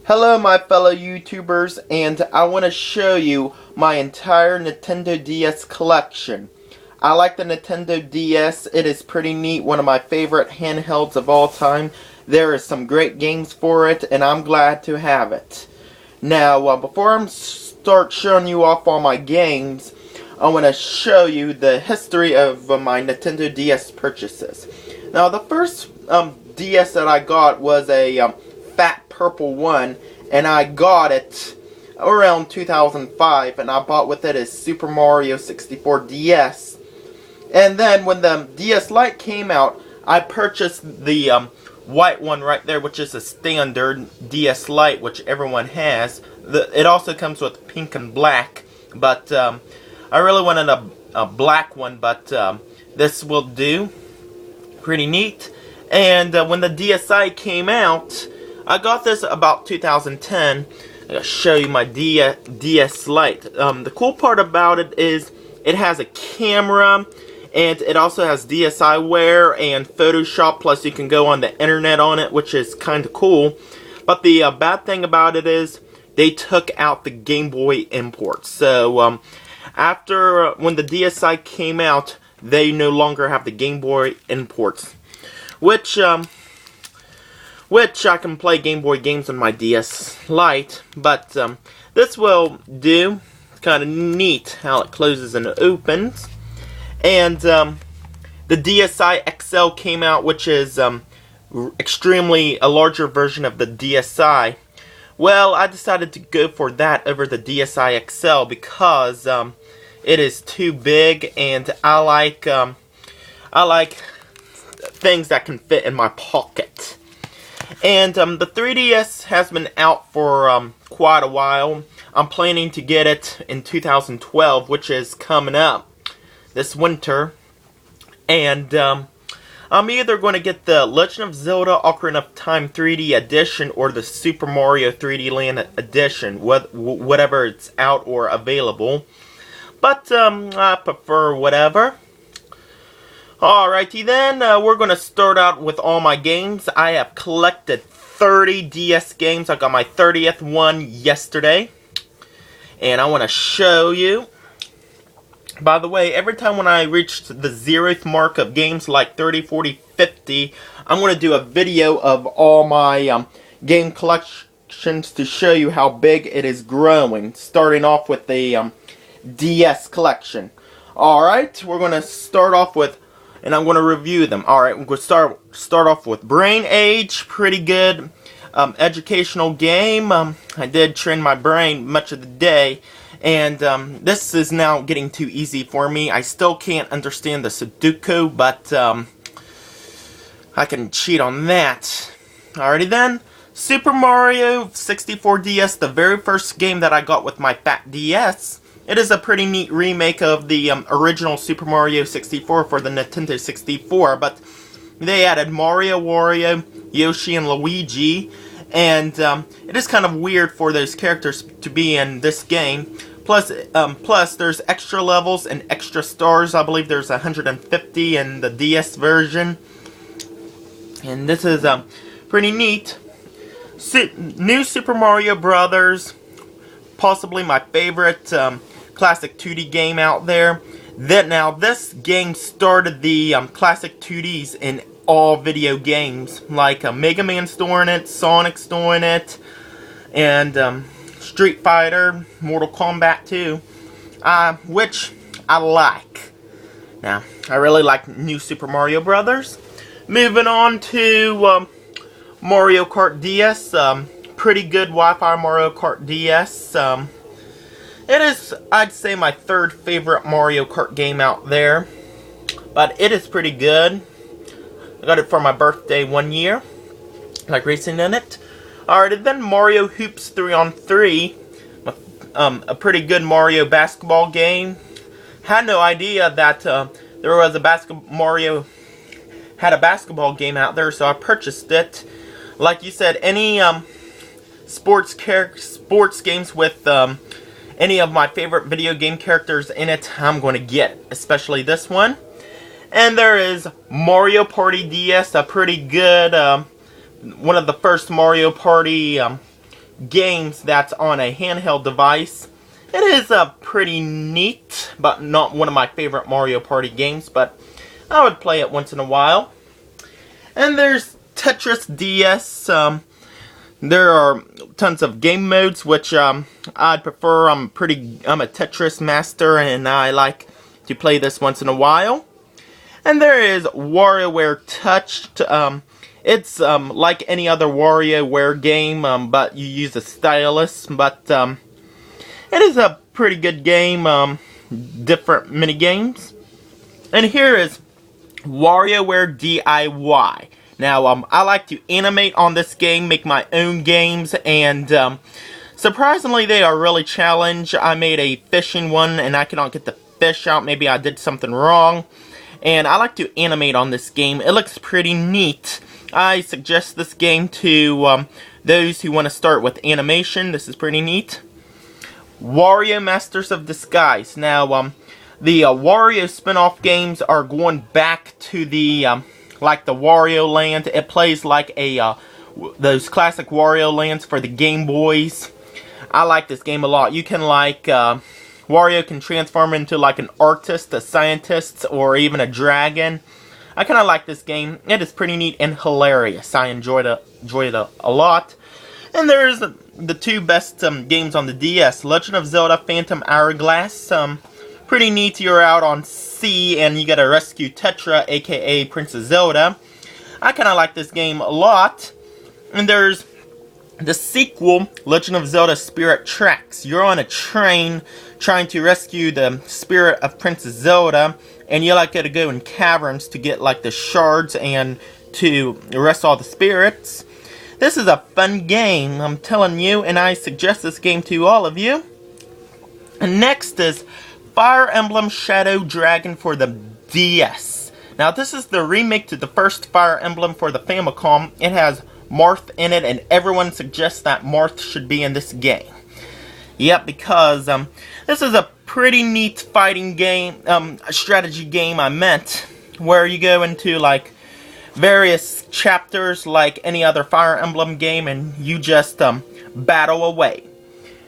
Hello my fellow YouTubers, and I want to show you my entire Nintendo DS collection. I like the Nintendo DS. It is pretty neat, one of my favorite handhelds of all time. There is some great games for it, and I'm glad to have it. Now, before I start showing you off all my games, I want to show you the history of my Nintendo DS purchases. Now, the first DS that I got was a fat purple one, and I got it around 2005, and I bought with it a Super Mario 64 DS. And then when the DS Lite came out, I purchased the white one right there, which is a standard DS Lite, which everyone has. It also comes with pink and black, but I really wanted a black one, but this will do. Pretty neat. And when the DSi came out, I got this about 2010. I'm going to show you my DS Lite. The cool part about it is it has a camera, and it also has DSiWare and Photoshop, plus you can go on the internet on it, which is kind of cool. But the bad thing about it is they took out the Game Boy import. So after when the DSi came out, they no longer have the Game Boy imports, which I can play Game Boy games on my DS Lite, but this will do. It's kind of neat how it closes and opens. And the DSi XL came out, which is extremely a larger version of the DSi. Well, I decided to go for that over the DSi XL because it is too big, and I like things that can fit in my pocket. And the 3DS has been out for quite a while. I'm planning to get it in 2012, which is coming up this winter. And I'm either going to get the Legend of Zelda Ocarina of Time 3D Edition or the Super Mario 3D Land Edition, whatever it's out or available. But I prefer whatever. Alrighty then, we're going to start out with all my games. I have collected 30 DS games. I got my 30th one yesterday, and I want to show you. By the way, every time when I reach the 0th mark of games like 30, 40, 50, I'm going to do a video of all my game collections to show you how big it is growing, starting off with the DS collection. Alright, we're going to start off with, and I'm going to review them. Alright, we're going to start off with Brain Age. Pretty good educational game. I did train my brain much of the day, and this is now getting too easy for me. I still can't understand the Sudoku, but I can cheat on that. Alrighty then, Super Mario 64 DS, the very first game that I got with my fat DS. It is a pretty neat remake of the original Super Mario 64 for the Nintendo 64, but they added Mario, Wario, Yoshi, and Luigi, and it is kind of weird for those characters to be in this game. Plus there's extra levels and extra stars. I believe there's 150 in the DS version, and this is pretty neat. New Super Mario Brothers, possibly my favorite classic 2D game out there. Now this game started the classic 2Ds in all video games, like Mega Man's doing it, Sonic's doing it, and Street Fighter, Mortal Kombat 2, which I like. Now, I really like New Super Mario Brothers. Moving on to Mario Kart DS, pretty good Wi-Fi Mario Kart DS. It is, I'd say, my third favorite Mario Kart game out there, but it is pretty good. I got it for my birthday one year, like racing in it. Alright, then Mario Hoops 3-on-3, a pretty good Mario basketball game. Had no idea that there was Mario had a basketball game out there, so I purchased it. Like you said, any sports games with any of my favorite video game characters in it, I'm going to get, especially this one. And there is Mario Party DS, a pretty good, one of the first Mario Party games that's on a handheld device. It is pretty neat, but not one of my favorite Mario Party games, but I would play it once in a while. And there's Tetris DS. There are tons of game modes, which I'd prefer. I'm a Tetris master, and I like to play this once in a while. And there is WarioWare Touched. It's like any other WarioWare game, but you use a stylus. But it is a pretty good game. Different mini games. And here is WarioWare DIY. Now, I like to animate on this game, make my own games, and surprisingly, they are really challenged. I made a fishing one, and I cannot get the fish out. Maybe I did something wrong. And I like to animate on this game. It looks pretty neat. I suggest this game to those who want to start with animation. This is pretty neat. Wario Masters of Disguise. Now, the Wario spin-off games are going back to the like the Wario Land. It plays like those classic Wario Lands for the Game Boys. I like this game a lot. You can Wario can transform into like an artist, a scientist, or even a dragon. I kind of like this game. It is pretty neat and hilarious. I enjoyed it a lot. And there's the two best games on the DS. Legend of Zelda Phantom Hourglass. Pretty neat. You're out on sea and you gotta rescue Tetra, aka Princess Zelda. I kinda like this game a lot. And there's the sequel, Legend of Zelda Spirit Tracks. You're on a train trying to rescue the spirit of Princess Zelda, and you gotta go in caverns to get like the shards and to arrest all the spirits. This is a fun game, I'm telling you, and I suggest this game to all of you. And next is Fire Emblem Shadow Dragon for the DS. Now this is the remake to the first Fire Emblem for the Famicom. It has Marth in it, and everyone suggests that Marth should be in this game. Yep, because this is a pretty neat fighting game, a strategy game I meant, where you go into like various chapters like any other Fire Emblem game, and you just battle away.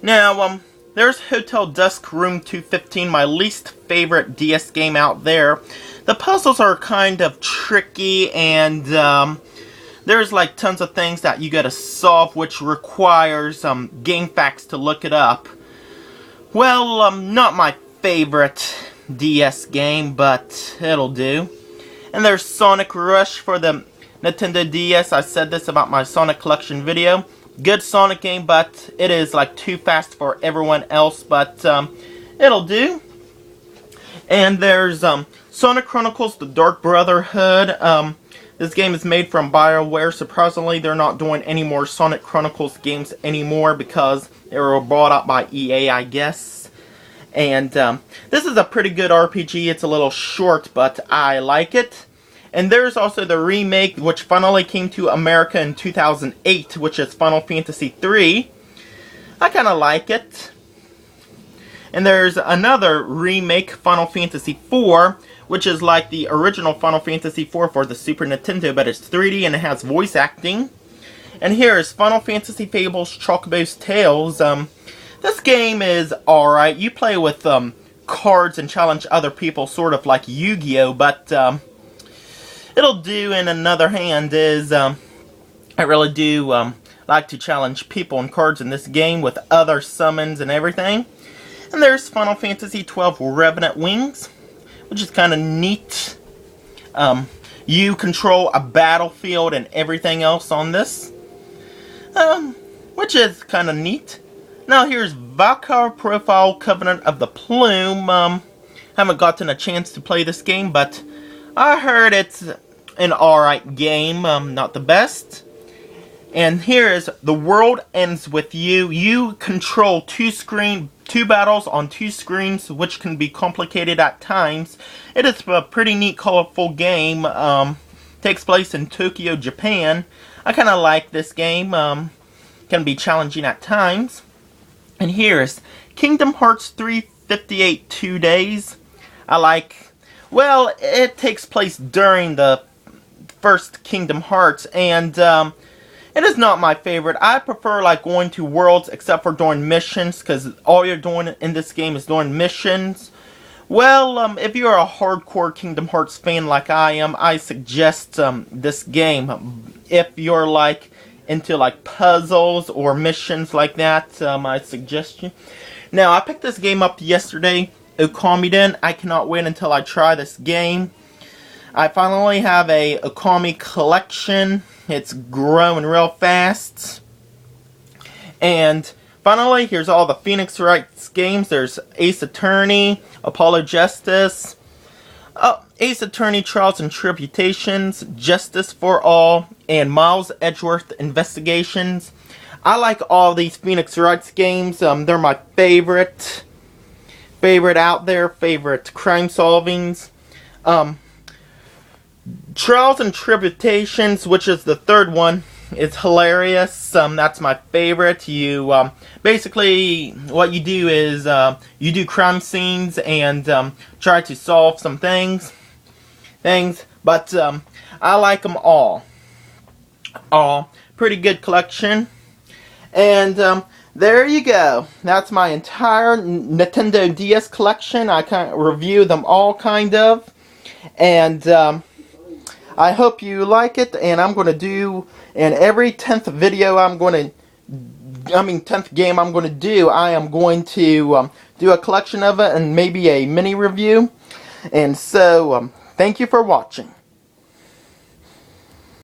Now, there's Hotel Dusk Room 215, my least favorite DS game out there. The puzzles are kind of tricky, and there's like tons of things that you gotta solve, which requires game facts to look it up. Well, not my favorite DS game, but it'll do. And there's Sonic Rush for the Nintendo DS. I said this about my Sonic Collection video. Good Sonic game, but it is like too fast for everyone else, but it'll do. And there's Sonic Chronicles: The Dark Brotherhood. This game is made from BioWare. Surprisingly, they're not doing any more Sonic Chronicles games anymore because they were bought up by EA, I guess. And this is a pretty good RPG. It's a little short, but I like it. And there's also the remake, which finally came to America in 2008, which is Final Fantasy III. I kind of like it. And there's another remake, Final Fantasy IV, which is like the original Final Fantasy IV for the Super Nintendo, but it's 3D and it has voice acting. And here is Final Fantasy Fables Chocobo's Tales. This game is alright. You play with cards and challenge other people, sort of like Yu-Gi-Oh! But it'll do. In another hand is I really do like to challenge people and cards in this game with other summons and everything. And there's Final Fantasy XII Revenant Wings, which is kind of neat. You control a battlefield and everything else on this, which is kind of neat. Now here's Valkyr Profile Covenant of the Plume. Haven't gotten a chance to play this game, but I heard it's an alright game, not the best. And here is The World Ends With You. You control two battles on two screens, which can be complicated at times. It is a pretty neat, colorful game. Takes place in Tokyo, Japan. I kind of like this game. Can be challenging at times. And here is Kingdom Hearts 358 2 Days. Well, it takes place during the first Kingdom Hearts, and It is not my favorite. I prefer like going to worlds except for doing missions, because all you're doing in this game is doing missions. Well, if you're a hardcore Kingdom Hearts fan like I am, I suggest this game. If you're like into like puzzles or missions like that, I suggest you. Now, I picked this game up yesterday, Okamiden. I cannot wait until I try this game. I finally have a Okami collection. It's growing real fast. And finally, here's all the Phoenix Wright games. There's Ace Attorney, Apollo Justice, Ace Attorney Trials and Tribulations, Justice for All, and Miles Edgeworth Investigations. I like all these Phoenix Wright games. They're my favorite out there, favorite crime solvings. Trials and Tribulations, which is the third one, is hilarious. That's my favorite. You basically what you do is you do crime scenes and try to solve some things. But I like them all. Pretty good collection. And there you go. That's my entire Nintendo DS collection. I kind of review them all, kind of. And I hope you like it, and I'm going to do, in every 10th video 10th game I'm going to do, I am going to do a collection of it and maybe a mini review. And so, thank you for watching.